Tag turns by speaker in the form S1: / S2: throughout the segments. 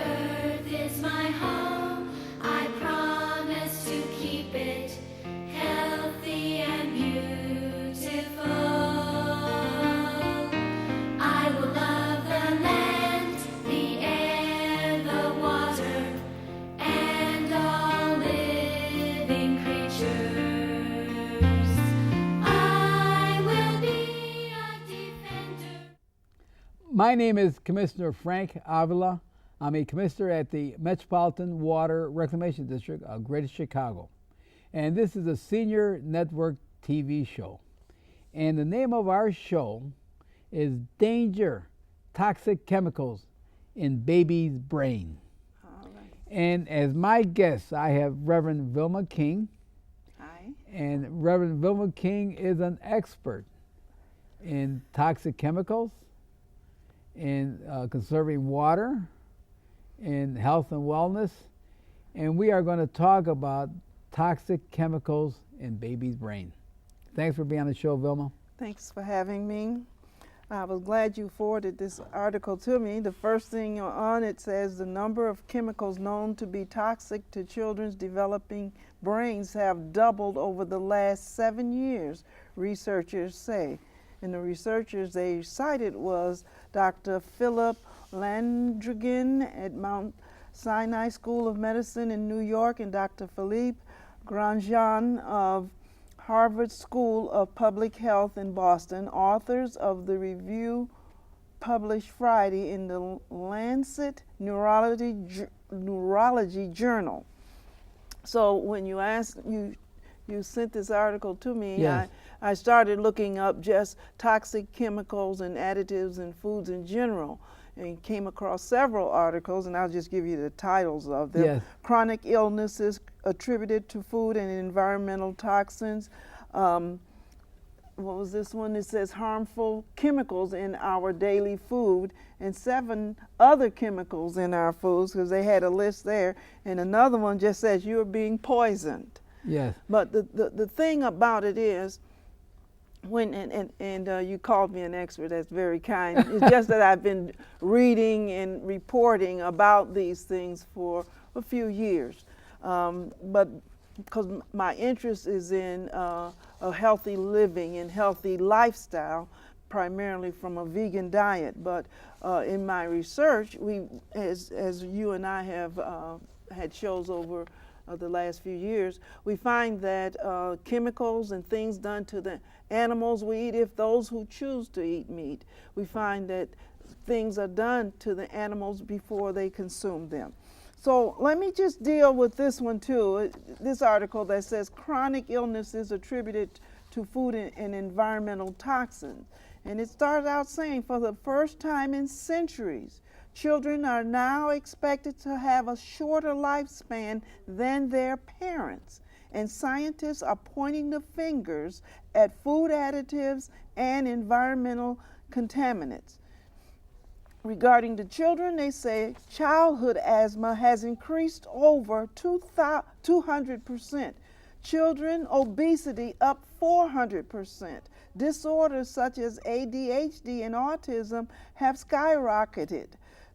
S1: earth is my home. I promise to keep it healthy and beautiful. I will love the land, the air, the water, and all living creatures. I will be a defender.
S2: My name is Commissioner Frank Avila. I'm a commissioner at the Metropolitan Water Reclamation District of Greater Chicago. And this is a senior network TV show. And the name of our show is Danger, Toxic Chemicals in Baby's Brain.
S3: All right.
S2: And as my guest, I have Reverend Velma King.
S3: Hi.
S2: And Reverend Velma King is an expert in toxic chemicals, in conserving water, in health and wellness, and we are going to talk about toxic chemicals in baby's brain. Thanks for being on the show, Velma.
S3: Thanks for having me. I was glad you forwarded this article to me. The first thing on it says the number of chemicals known to be toxic to children's developing brains have doubled over the last 7 years, researchers say. And the researchers they cited was Dr. Philip Landrigan at Mount Sinai School of Medicine in New York and Dr. Philippe Grandjean of Harvard School of Public Health in Boston, authors of the review published Friday in the Lancet Neurology Journal. So when you asked, you sent this article to me,
S2: Yes.
S3: I started looking up just toxic chemicals and additives in foods in general and came across several articles, and I'll just give you the titles of them.
S2: Yes.
S3: Chronic illnesses attributed to food and environmental toxins. What was this one? It says harmful chemicals in our daily food and 7 other chemicals in our foods, because they had a list there. And another one just says you're being poisoned.
S2: Yes.
S3: But the thing about it is, when you called me an expert, that's very kind. It's just that I've been reading and reporting about these things for a few years. But because my interest is in a healthy living and healthy lifestyle, primarily from a vegan diet. But in my research, as you and I have had shows over the last few years, we find that chemicals and things done to the animals we eat, if those who choose to eat meat, we find that things are done to the animals before they consume them. So let me just deal with this one too, this article that says chronic illnesses attributed to food and environmental toxins. And it started out saying, for the first time in centuries, children are now expected to have a shorter lifespan than their parents. And scientists are pointing the fingers at food additives and environmental contaminants. Regarding the children, they say childhood asthma has increased over 200%. Children obesity up 400%. Disorders such as ADHD and autism have skyrocketed.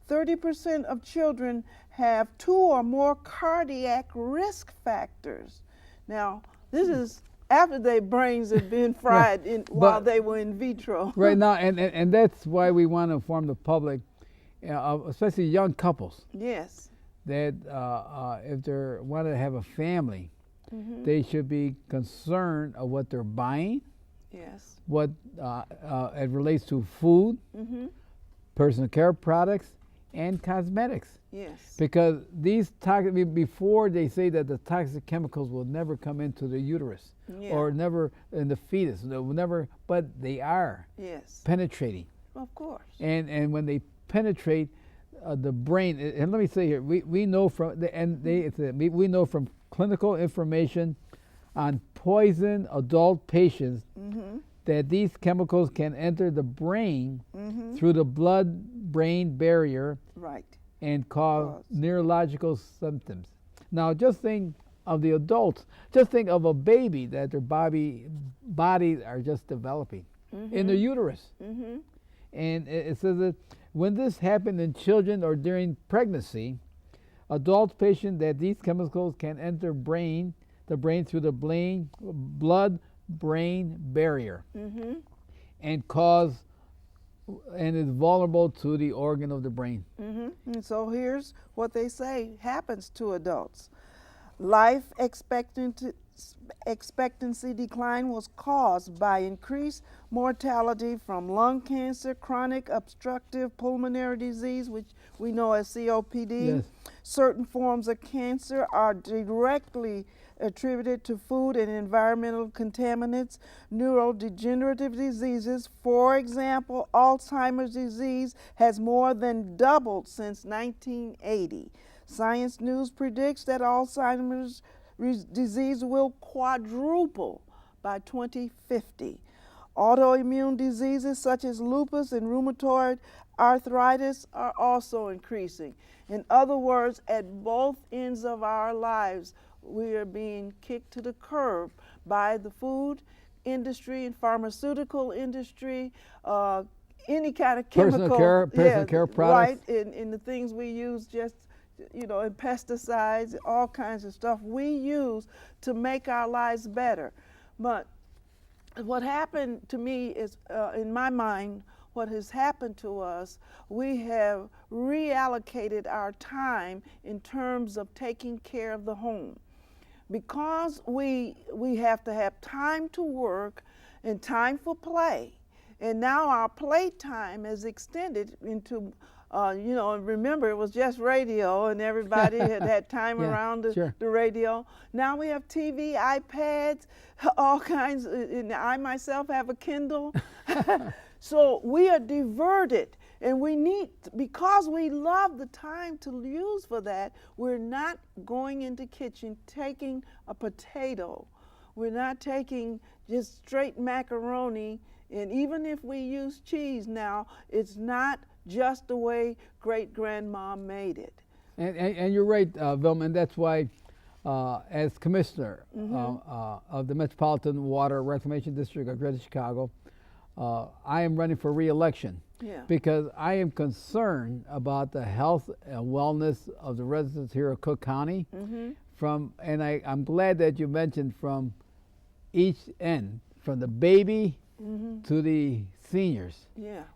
S3: 30% of children have 2 or more cardiac risk factors. Now, this is after their brains have been fried while they were in vitro.
S2: Right now, and that's why we want to inform the public, especially young couples,
S3: Yes.
S2: that if they want to have a family, they should be concerned of what they're buying,
S3: Yes.
S2: what it relates to food, personal care products, and cosmetics.
S3: Yes.
S2: Because these toxic, before they say that the toxic chemicals will never come into the uterus
S3: Yeah.
S2: or never in the fetus, they will never, but they are
S3: Yes.
S2: penetrating.
S3: Of course.
S2: And when they penetrate the brain, and let me say here, we know from we know from clinical information on poison adult patients that these chemicals can enter the brain through the blood-brain barrier
S3: Right.
S2: and cause neurological symptoms. Now, just think of the adults. Just think of a baby that their bodies are just developing in the uterus. And it says that When this happened in children or during pregnancy, adults patient that these chemicals can enter the brain through the blood-brain barrier and cause and is vulnerable to the organ of the brain.
S3: And so here's what they say happens to adults. Life expectancy decline was caused by increased mortality from lung cancer, chronic obstructive pulmonary disease, which we know as COPD.
S2: Yes.
S3: Certain forms of cancer are directly attributed to food and environmental contaminants. Neurodegenerative diseases, for example, Alzheimer's disease, has more than doubled since 1980. Science News predicts that Alzheimer's disease will quadruple by 2050. Autoimmune diseases such as lupus and rheumatoid arthritis are also increasing. In other words, at both ends of our lives, we are being kicked to the curb by the food industry and pharmaceutical industry, any kind of chemical.
S2: Personal care products.
S3: Right, in the things we use just, you know, in pesticides, all kinds of stuff we use to make our lives better. But what happened to me is, in my mind, what has happened to us, we have reallocated our time in terms of taking care of the home. Because we have to have time to work and time for play, and now our play time is extended into, you know, and remember it was just radio and everybody had time around the radio. Now we have TV, iPads, all kinds, and I myself have a Kindle. So we are diverted, and we need, because we love the time to use for that, we're not going into kitchen taking a potato. We're not taking just straight macaroni, and even if we use cheese now, it's not just the way great-grandma made it.
S2: And you're right, Velma, and that's why as commissioner of the Metropolitan Water Reclamation District of Greater Chicago, I am running for re-election because I am concerned about the health and wellness of the residents here of Cook County. And I'm glad that you mentioned from each end, from the baby to the seniors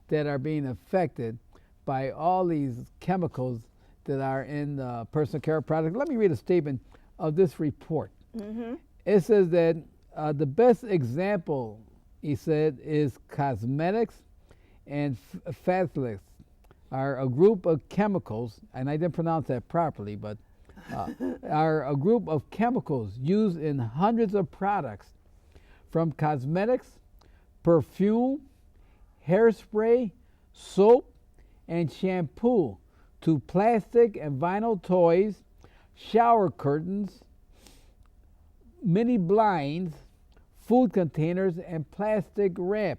S2: that are being affected by all these chemicals that are in personal care products. Let me read a statement of this report. It says that the best example, he said, is cosmetics and phthalates are a group of chemicals, and I didn't pronounce that properly, but are a group of chemicals used in hundreds of products, from cosmetics, perfume, hairspray, soap, and shampoo, to plastic and vinyl toys, shower curtains, mini blinds, food containers, and plastic wrap.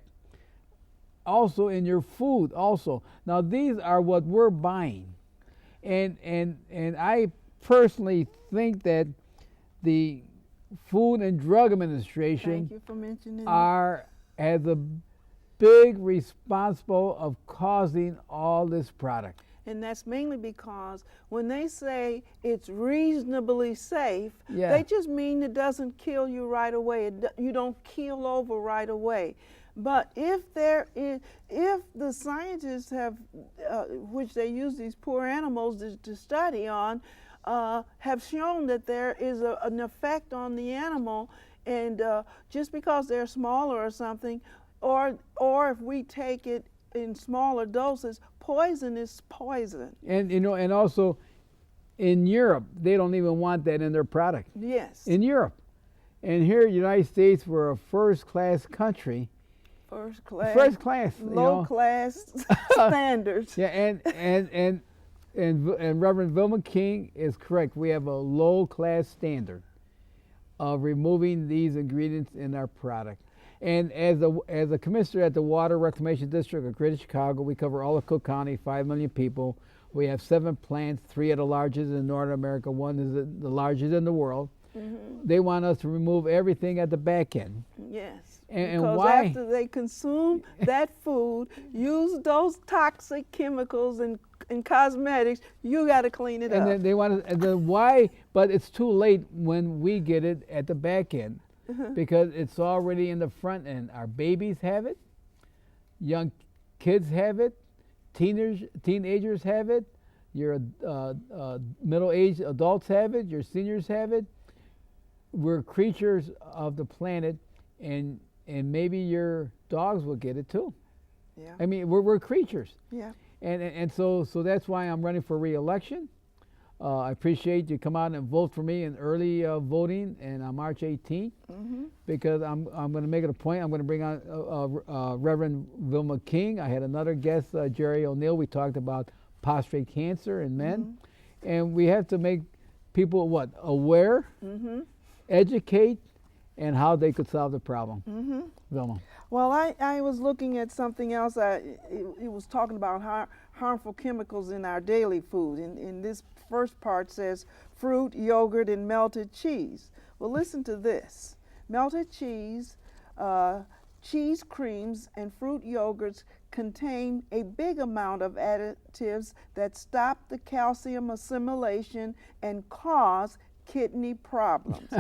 S2: Also in your food also. Now these are what we're buying. And I personally think that the Food and Drug Administration
S3: Thank you for mentioning
S2: has a big responsible of causing all this product.
S3: And that's mainly because when they say it's reasonably safe,
S2: Yeah.
S3: they just mean it doesn't kill you right away. You don't keel over right away. But if the scientists have, which they use these poor animals to study on, have shown that there is an effect on the animal, and just because they're smaller or something, or if we take it in smaller doses, poison is poison.
S2: And you know, and also in Europe, they don't even want that in their product.
S3: Yes.
S2: In Europe. And here in the United States, we're a first-class country.
S3: First class.
S2: First class.
S3: Low class standards.
S2: Yeah, and Reverend Velma King is correct. We have a low-class standard of removing these ingredients in our product. And as a commissioner at the Water Reclamation District of Greater Chicago, we cover all of Cook County, 5 million people. We have 7 plants, 3 are the largest in North America, 1 is the largest in the world. They want us to remove everything at the back end.
S3: Yes.
S2: And
S3: because
S2: why?
S3: after they consume that food, use those toxic chemicals and cosmetics, you got to clean it
S2: And
S3: up.
S2: then they want to, and then why? But it's too late when we get it at the back end because it's already in the front end. Our babies have it, young kids have it, teenagers have it, your middle-aged adults have it, your seniors have it. We're creatures of the planet, and maybe your dogs will get it too.
S3: Yeah.
S2: I mean, we're creatures.
S3: Yeah.
S2: And so that's why I'm running for re-election. I appreciate you come out and vote for me in early voting and on March 18th because I'm going to make it a point. I'm going to bring on Reverend Velma King. I had another guest, Jerry O'Neill. We talked about prostate cancer in men, and we have to make people aware, educate, and how they could solve the problem. Velma.
S3: Well, I was looking at something else. It was talking about harmful chemicals in our daily food. And this first part says fruit, yogurt, and melted cheese. Well, listen to this. Melted cheese, cheese creams, and fruit yogurts contain a big amount of additives that stop the calcium assimilation and cause kidney problems.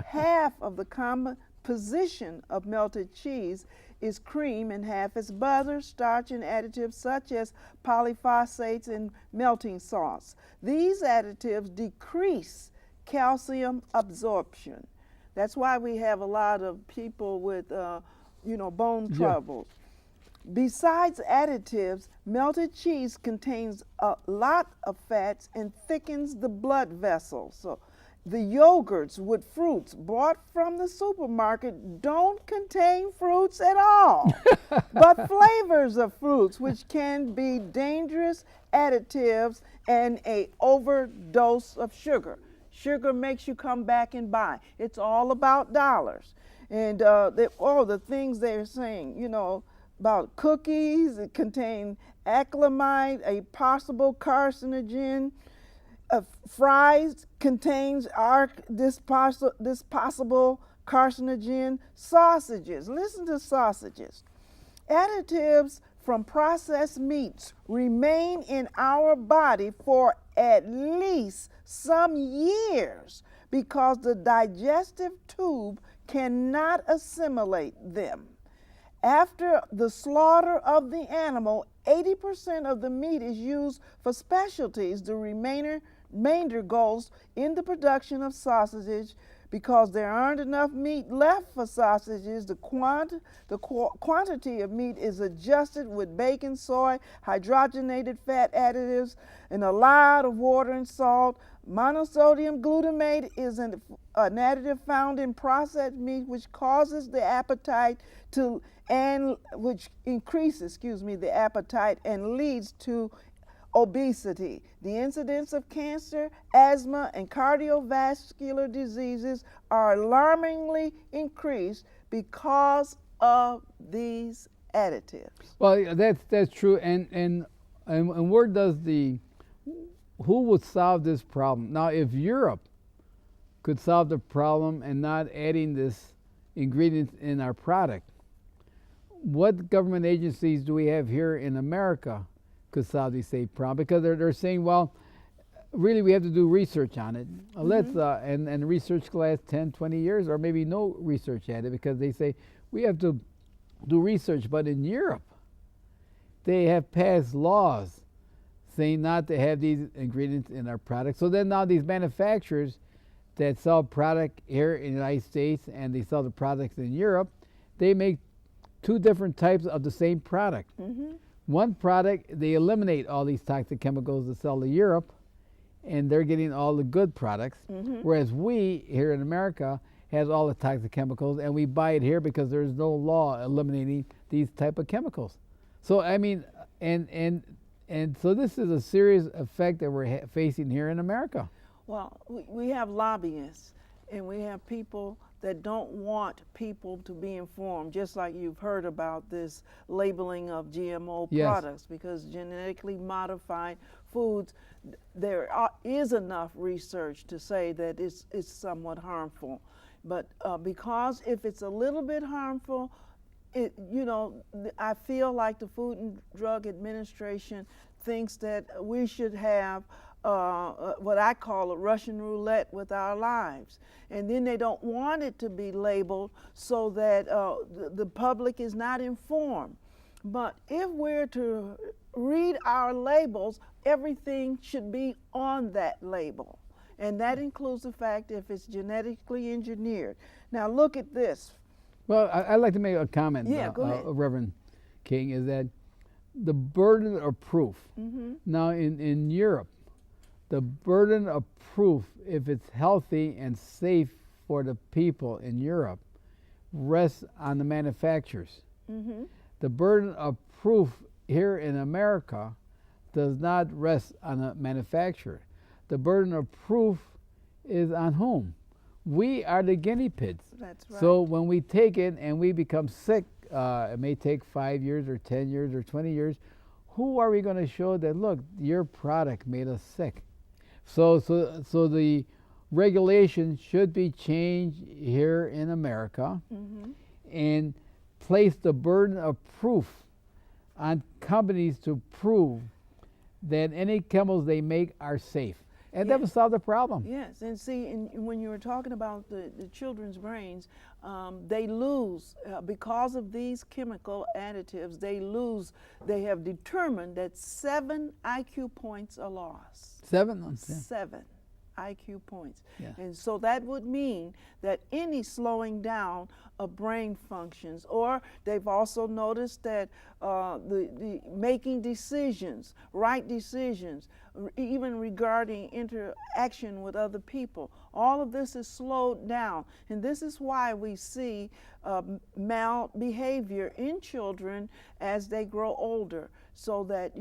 S3: Half of the composition of melted cheese is cream and half is butter, starch, and additives such as polyphosphates and melting salts. These additives decrease calcium absorption. That's why we have a lot of people with bone trouble. Besides additives, melted cheese contains a lot of fats and thickens the blood vessels. So the yogurts with fruits bought from the supermarket don't contain fruits at all, but flavors of fruits, which can be dangerous additives and an overdose of sugar. Sugar makes you come back and buy. It's all about dollars. And all the things they're saying, about cookies, it contain acrylamide, a possible carcinogen. Fries contains this possible carcinogen. Sausages, listen to sausages. Additives from processed meats remain in our body for at least some years because the digestive tube cannot assimilate them. After the slaughter of the animal, 80% of the meat is used for specialties. The remainder goes in the production of sausages because there aren't enough meat left for sausages. The quantity of meat is adjusted with bacon, soy, hydrogenated fat additives, and a lot of water and salt. Monosodium glutamate is an additive found in processed meat which causes the appetite which increases the appetite and leads to obesity. The incidence of cancer, asthma, and cardiovascular diseases are alarmingly increased because of these additives.
S2: Well, that's true. And where does who would solve this problem? Now, if Europe could solve the problem and not adding this ingredient in our product, what government agencies do we have here in America could solve these same problem? Because they're saying, well, really we have to do research on it. Let's and research could last 10, 20 years, or maybe no research at it, because they say we have to do research. But in Europe, they have passed laws saying not to have these ingredients in our products. So then now these manufacturers that sell product here in the United States and they sell the products in Europe, they make two different types of the same product. One product, they eliminate all these toxic chemicals to sell to Europe, and they're getting all the good products, whereas we here in America has all the toxic chemicals, and we buy it here because there's no law eliminating these type of chemicals. So I mean, and so this is a serious effect that we're facing here in America.
S3: Well, we have lobbyists, and we have people that don't want people to be informed, just like you've heard about this labeling of GMO products, because genetically modified foods, there is enough research to say that it's somewhat harmful. But because if it's a little bit harmful, I feel like the Food and Drug Administration thinks that we should have what I call a Russian roulette with our lives. And then they don't want it to be labeled so that the public is not informed. But if we're to read our labels, everything should be on that label. And that includes the fact if it's genetically engineered. Now look at this.
S2: Well, I'd like to make a comment,
S3: Yeah, go ahead.
S2: Reverend King, is that the burden of proof. Now, in Europe, the burden of proof, if it's healthy and safe for the people in Europe, rests on the manufacturers. The burden of proof here in America does not rest on the manufacturer. The burden of proof is on whom? We are the guinea pigs.
S3: That's right.
S2: So when we take it and we become sick, it may take 5 years or 10 years or 20 years, who are we going to show that, look, your product made us sick? So the regulation should be changed here in America and place the burden of proof on companies to prove that any chemicals they make are safe. And that would solve the problem.
S3: Yes, and see, when you were talking about the children's brains, they lose, because of these chemical additives, they have determined that 7 IQ points are lost.
S2: 7? Yeah.
S3: 7 IQ points.
S2: Yeah.
S3: And so that would mean that any slowing down of brain functions, or they've also noticed that the making decisions, right decisions, even regarding interaction with other people, all of this is slowed down. And this is why we see malbehavior in children as they grow older, so that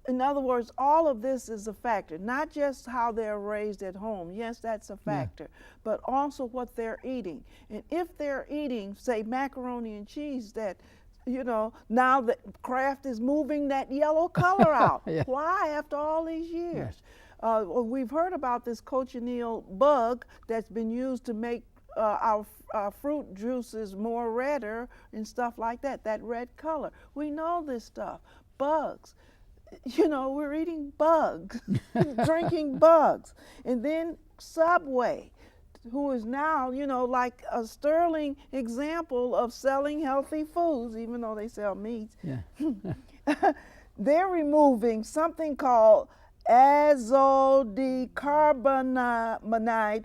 S3: in other words, all of this is a factor, not just how they're raised at home. Yes, that's a factor, but also what they're eating. And if they're eating, say, macaroni and cheese that, now that Kraft is moving that yellow color out. Why after all these years? We've heard about this cochineal bug that's been used to make our fruit juices more redder and stuff like that, that red color. We know this stuff. Bugs. We're eating bugs, drinking bugs. And then Subway, who is now, like a sterling example of selling healthy foods, even though they sell meats. They're removing something called azodicarbonamide.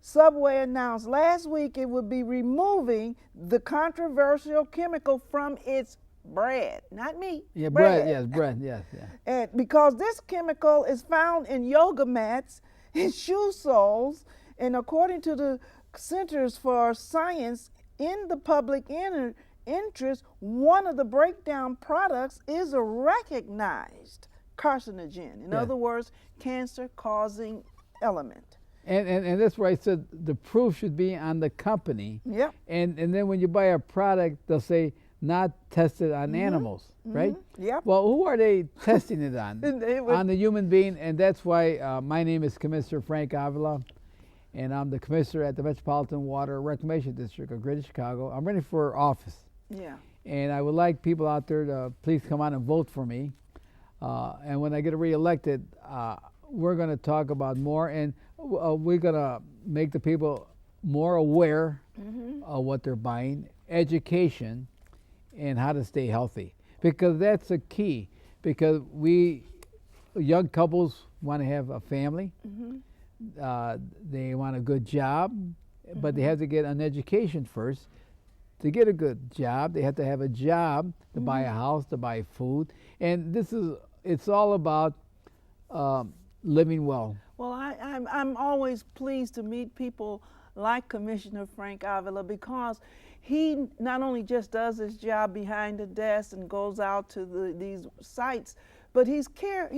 S3: Subway announced last week it would be removing the controversial chemical from its bread, not meat.
S2: Yeah, bread, yes, bread, yes.
S3: And because this chemical is found in yoga mats, in shoe soles, and according to the Centers for Science in the Public Interest, one of the breakdown products is a recognized carcinogen. In other words, cancer-causing element.
S2: And that's where I said the proof should be on the company.
S3: Yep.
S2: And then when you buy a product, they'll say, not tested on animals, right?
S3: Yep.
S2: Well, who are they testing it on? On the human being, and that's why my name is Commissioner Frank Avila, and I'm the commissioner at the Metropolitan Water Reclamation District of Greater Chicago. I'm ready for office.
S3: Yeah.
S2: And I would like people out there to please come on and vote for me. And when I get reelected, we're going to talk about more, and we're going to make the people more aware of what they're buying, education, and how to stay healthy, because that's a key. Because young couples want to have a family, they want a good job, but they have to get an education first. To get a good job, they have to have a job to buy a house, to buy food, and it's all about living well.
S3: Well, I'm always pleased to meet people like Commissioner Frank Avila, because he not only just does his job behind the desk and goes out to these sites, but he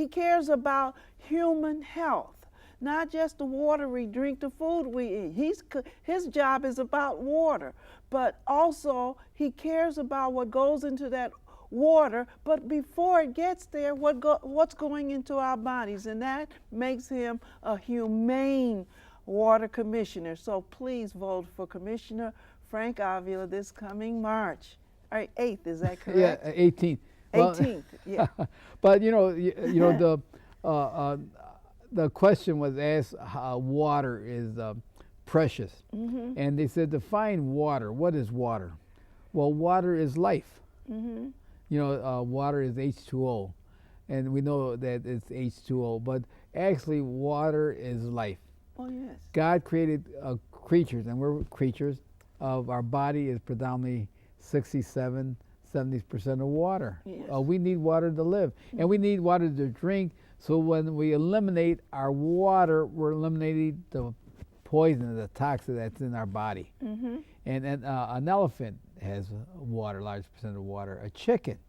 S3: cares about human health, not just the water we drink, the food we eat. His job is about water, but also he cares about what goes into that water, but before it gets there, what's going into our bodies, and that makes him a humane water commissioner. So please vote for Commissioner Frank Avila this coming March. All right, 8th, is that
S2: Yeah,
S3: correct?
S2: 18th. Well,
S3: 18th, yeah.
S2: but you know the question was asked how water is precious, and they said define water. What is water? Well, water is life. You know, water is H2O, and we know that it's H2O, but actually water is life.
S3: Oh, yes.
S2: God created creatures, and we're creatures. Of our body is predominantly 67, 70% of water.
S3: Yes.
S2: We need water to live, and we need water to drink. So when we eliminate our water, we're eliminating the poison, the toxin that's in our body. And an elephant has water, large percent of water. A chicken,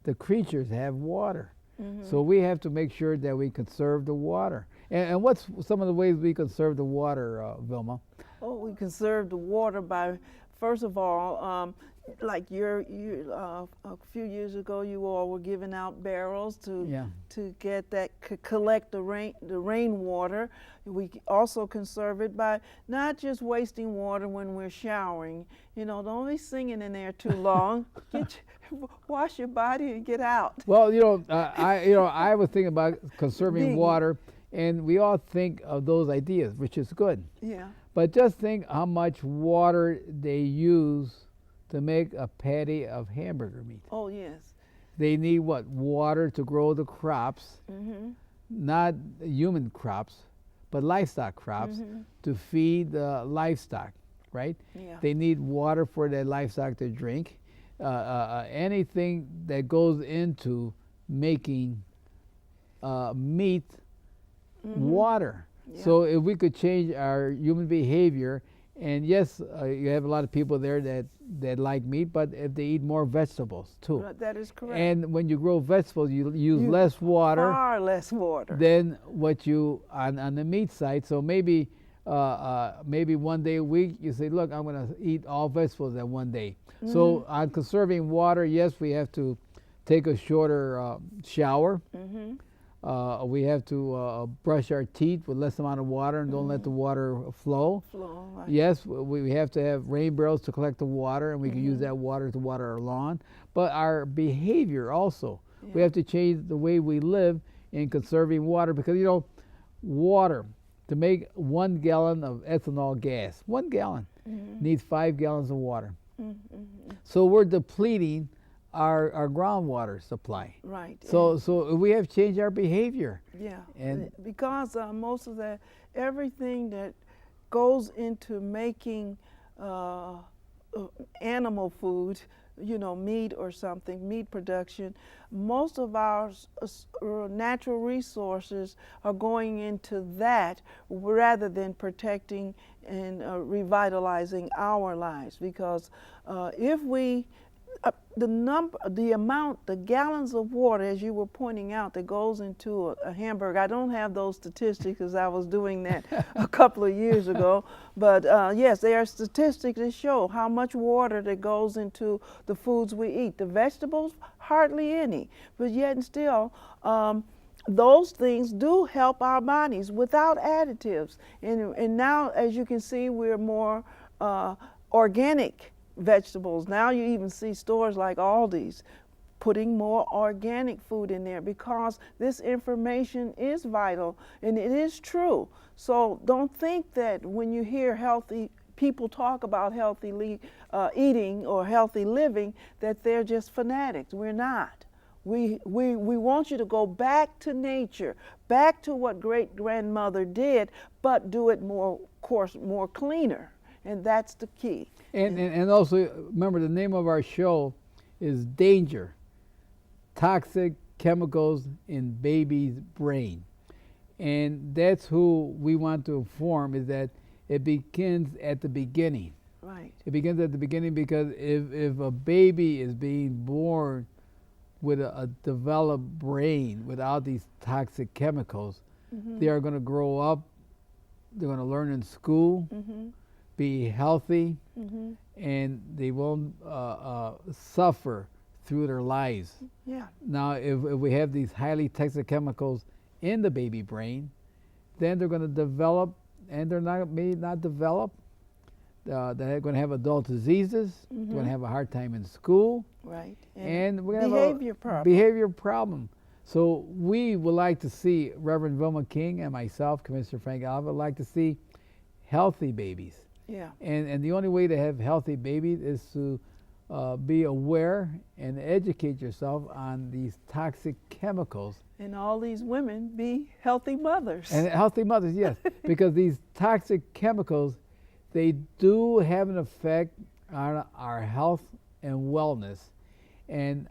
S2: the creatures have water. So we have to make sure that we conserve the water. And what's some of the ways we conserve the water, Velma?
S3: Oh, we conserve the water by, first of all, like a few years ago, you all were giving out barrels to get that collect the rainwater. We also conserve it by not just wasting water when we're showering. You know, don't be singing in there too long. Wash your body and get out.
S2: Well, I was thinking about conserving water, and we all think of those ideas, which is good.
S3: Yeah.
S2: But just think how much water they use to make a patty of hamburger meat.
S3: Oh, yes.
S2: They need what? Water to grow the crops, not human crops, but livestock crops to feed the livestock, right?
S3: Yeah.
S2: They need water for their livestock to drink. Anything that goes into making meat, water.
S3: Yeah.
S2: So if we could change our human behavior, and yes, you have a lot of people there that like meat, but if they eat more vegetables too.
S3: That is correct.
S2: And when you grow vegetables, you use less water.
S3: Far less water.
S2: Than what you on the meat side. So maybe one day a week you say, look, I'm going to eat all vegetables that one day. So on conserving water, yes, we have to take a shorter shower. We have to brush our teeth with less amount of water and don't let the water flow.
S3: Right.
S2: Yes, we have to have rain barrels to collect the water, and we can use that water to water our lawn. But our behavior also, we have to change the way we live in conserving water, because water, to make 1 gallon of ethanol gas, 1 gallon needs 5 gallons of water. So we're depleting our groundwater supply.
S3: Right.
S2: So we have changed our behavior.
S3: Yeah.
S2: And
S3: because most of everything that goes into making animal food, meat or something, meat production, most of our natural resources are going into that rather than protecting and revitalizing our lives. Because if we the gallons of water, as you were pointing out, that goes into a hamburger. I don't have those statistics because I was doing that a couple of years ago. But yes, there are statistics that show how much water that goes into the foods we eat. The vegetables, hardly any. But yet and still, those things do help our bodies without additives. And now, as you can see, we're more organic vegetables. Now you even see stores like Aldi's putting more organic food in there, because this information is vital and it is true. So don't think that when you hear healthy people talk about healthy eating or healthy living that they're just fanatics. We're not. We want you to go back to nature, back to what great-grandmother did, but do it more cleaner. And that's the key.
S2: And also, remember, the name of our show is Danger, Toxic Chemicals in Baby's Brain. And that's who we want to inform, is that it begins at the beginning.
S3: Right.
S2: It begins at the beginning, because if a baby is being born with a developed brain without these toxic chemicals, they are going to grow up, they're going to learn in school, be healthy, and they won't suffer through their lives.
S3: Yeah.
S2: Now, if we have these highly toxic chemicals in the baby brain, then they're going to develop and they're may not develop. They're going to have adult diseases. They're going to have a hard time in school.
S3: Right.
S2: And we're going to
S3: behavior
S2: have a
S3: problem.
S2: behavior problem. So we would like to see, Reverend Velma King and myself, Commissioner Frank Avila, would like to see healthy babies.
S3: Yeah.
S2: And the only way to have healthy babies is to be aware and educate yourself on these toxic chemicals.
S3: And all these women be healthy mothers.
S2: And healthy mothers, yes, because these toxic chemicals, they do have an effect on our health and wellness, and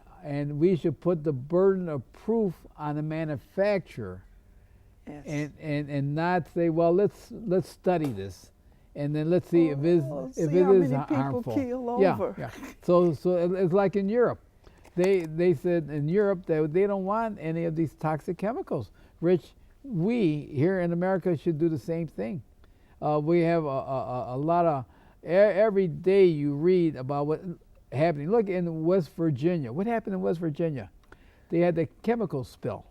S2: we should put the burden of proof on the manufacturer,
S3: Yes.
S2: and not say, well, let's study this, and then let's see if it is
S3: Oh,
S2: if
S3: see
S2: it
S3: how
S2: is
S3: many people
S2: harmful.
S3: keel
S2: Yeah,
S3: over.
S2: yeah. So it's like in Europe. They said in Europe that they don't want any of these toxic chemicals. Rich, we here in America should do the same thing. We have a lot of, every day you read about what happening. Look in West Virginia. What happened in West Virginia? They had the chemical spill.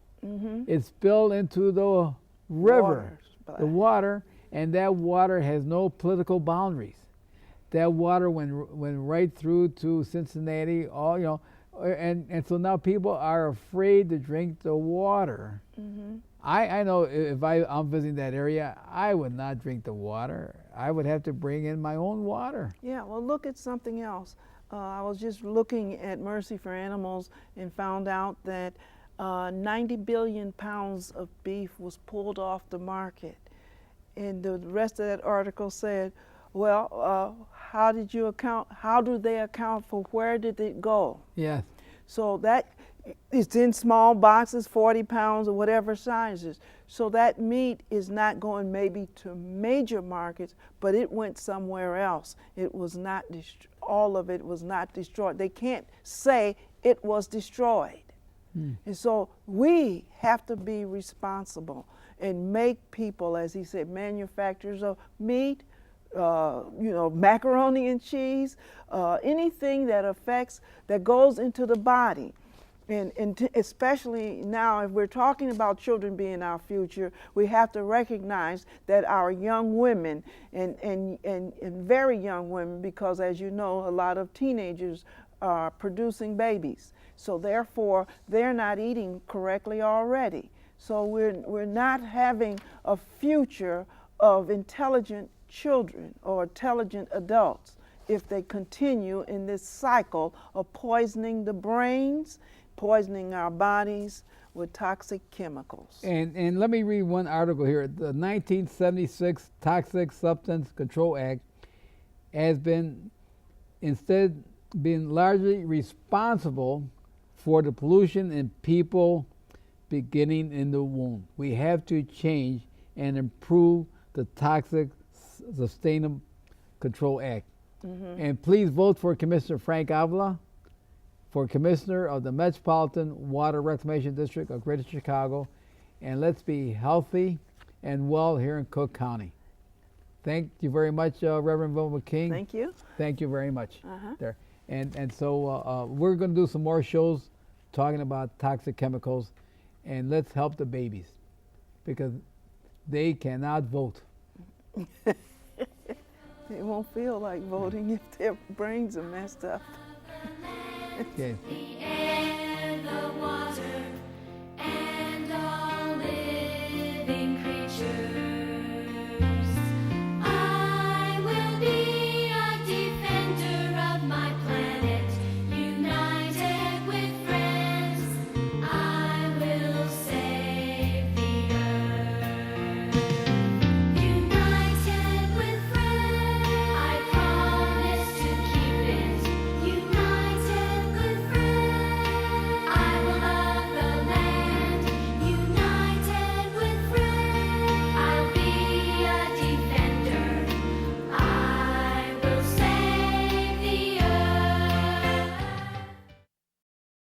S2: It spilled into the river, the water, and that water has no political boundaries. That water went right through to Cincinnati, all, you know, and so now people are afraid to drink the water. I know if I'm visiting that area, I would not drink the water. I would have to bring in my own water.
S3: Yeah, well, look at something else. I was just looking at Mercy for Animals and found out that 90 billion pounds of beef was pulled off the market. And the rest of that article said, well, how do they account for where did it go?
S2: Yes.
S3: So that it's in small boxes, 40 pounds or whatever sizes. So that meat is not going maybe to major markets, but it went somewhere else. It was not, all of it was not destroyed. They can't say it was destroyed. And so we have to be responsible and make people, as he said, manufacturers of meat, macaroni and cheese, anything that goes into the body. And especially now, if we're talking about children being our future, we have to recognize that our young women and very young women, because as you know, a lot of teenagers are producing babies. So therefore, they're not eating correctly already. So we're not having a future of intelligent children or intelligent adults if they continue in this cycle of poisoning the brains, poisoning our bodies with toxic chemicals.
S2: And let me read one article here. The 1976 Toxic Substance Control Act has been instead been largely responsible for the pollution in people beginning in the womb. We have to change and improve the Toxic Sustainable Control Act. And please vote for Commissioner Frank Avila for Commissioner of the Metropolitan Water Reclamation District of Greater Chicago. And let's be healthy and well here in Cook County. Thank you very much, Reverend Velma King.
S3: Thank you.
S2: Thank you very much. There. And so we're going to do some more shows talking about toxic chemicals, and let's help the babies because they cannot vote.
S3: They won't feel like voting if their brains are messed up.
S2: Okay.
S1: The air, the water.